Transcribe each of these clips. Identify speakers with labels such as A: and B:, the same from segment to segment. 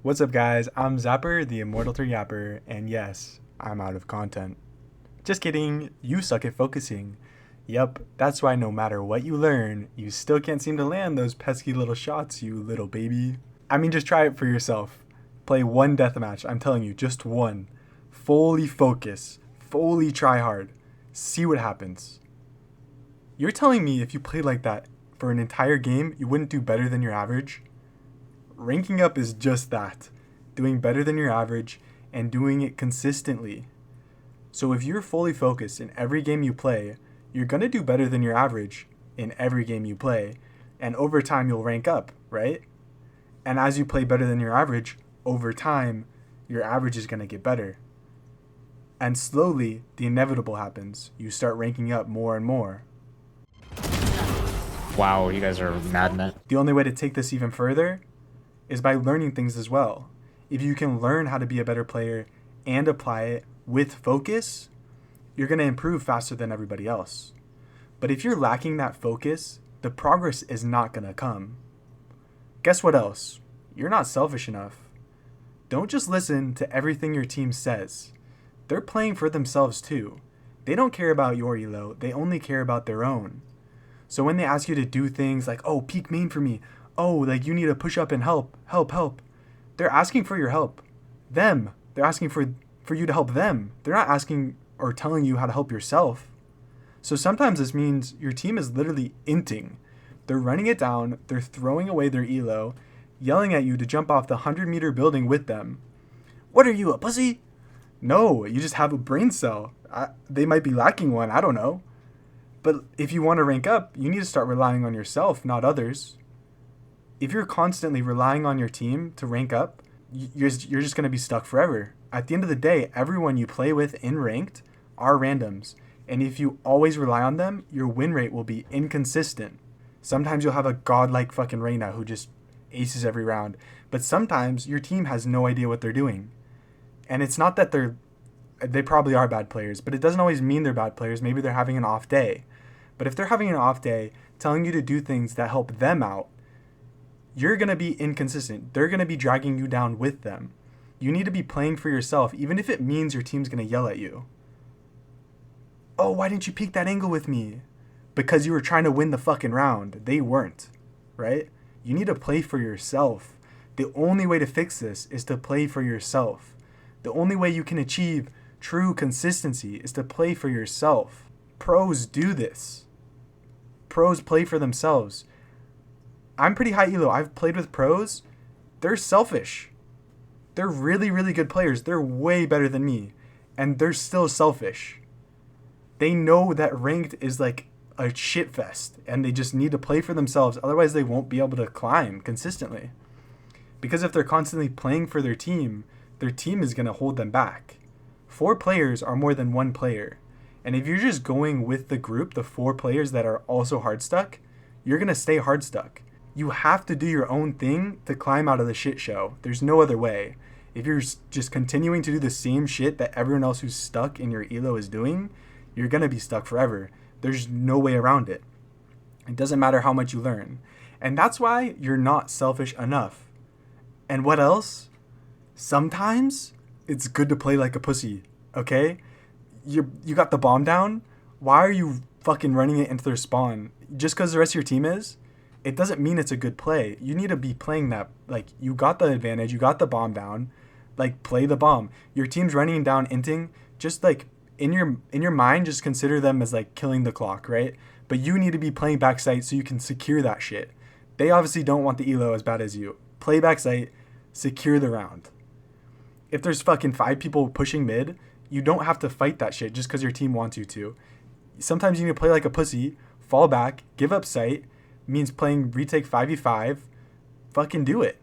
A: What's up, guys? I'm Zapper, the Immortal 3 Yapper, and yes, I'm out of content. Just kidding, you suck at focusing. Yep, that's why no matter what you learn, you still can't seem to land those pesky little shots, you little baby. I mean, just try it for yourself. Play one deathmatch, I'm telling you, just one. Fully focus, fully try hard. See what happens. You're telling me if you played like that for an entire game, you wouldn't do better than your average? Ranking up is just that, doing better than your average and doing it consistently. So if you're fully focused in every game you play, you're going to do better than your average in every game you play, and over time you'll rank up, right? And as you play better than your average, over time, your average is going to get better. And slowly, the inevitable happens. You start ranking up more and more.
B: Wow, you guys are madmen.
A: The only way to take this even further is by learning things as well. If you can learn how to be a better player and apply it with focus, you're going to improve faster than everybody else. But if you're lacking that focus, the progress is not going to come. Guess what else? You're not selfish enough. Don't just listen to everything your team says. They're playing for themselves too. They don't care about your elo, they only care about their own. So when they ask you to do things like, oh, peek main for me, oh, like you need to push up and help, they're asking for your help. They're asking for you to help them. They're not asking or telling you how to help yourself. So sometimes this means your team is literally inting. They're running it down, they're throwing away their elo, yelling at you to jump off the 100-meter building with them. What are you, a pussy? No, you just have a brain cell. They might be lacking one, I don't know. But if you want to rank up, you need to start relying on yourself, not others. If you're constantly relying on your team to rank up, you're just going to be stuck forever. At the end of the day, everyone you play with in ranked are randoms. And if you always rely on them, your win rate will be inconsistent. Sometimes you'll have a godlike fucking Reyna who just aces every round. But sometimes your team has no idea what they're doing. And it's not that they probably are bad players, but it doesn't always mean they're bad players. Maybe they're having an off day. But if they're having an off day, telling you to do things that help them out, you're going to be inconsistent. They're going to be dragging you down with them. You need to be playing for yourself, even if it means your team's going to yell at you. Oh, why didn't you peek that angle with me? Because you were trying to win the fucking round. They weren't, right? You need to play for yourself. The only way to fix this is to play for yourself. The only way you can achieve true consistency is to play for yourself. Pros do this. Pros play for themselves. I'm pretty high elo. I've played with pros. They're selfish. They're really, really good players. They're way better than me. And they're still selfish. They know that ranked is like a shit fest. And they just need to play for themselves. Otherwise, they won't be able to climb consistently. Because if they're constantly playing for their team is going to hold them back. 4 players are more than 1 player. And if you're just going with the group, the 4 players that are also hard stuck, you're going to stay hard stuck. You have to do your own thing to climb out of the shit show. There's no other way. If you're just continuing to do the same shit that everyone else who's stuck in your elo is doing, you're going to be stuck forever. There's no way around it. It doesn't matter how much you learn. And that's why you're not selfish enough. And what else? Sometimes it's good to play like a pussy, okay? You got the bomb down. Why are you fucking running it into their spawn? Just because the rest of your team is? It doesn't mean it's a good play. You need to be playing that. Like, you got the advantage. You got the bomb down. Like, play the bomb. Your team's running down inting. Just, like, in your mind, just consider them as, like, killing the clock, right? But you need to be playing backside so you can secure that shit. They obviously don't want the elo as bad as you. Play backside. Secure the round. If there's fucking 5 people pushing mid, you don't have to fight that shit just because your team wants you to. Sometimes you need to play like a pussy, fall back, give up sight, means playing retake 5v5, fucking do it.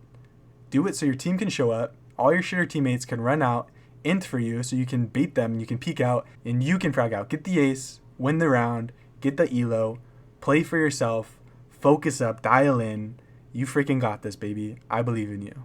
A: Do it so your team can show up, all your shitter teammates can run out, int for you so you can bait them, you can peek out, and you can frag out. Get the ace, win the round, get the elo, play for yourself, focus up, dial in. You freaking got this, baby. I believe in you.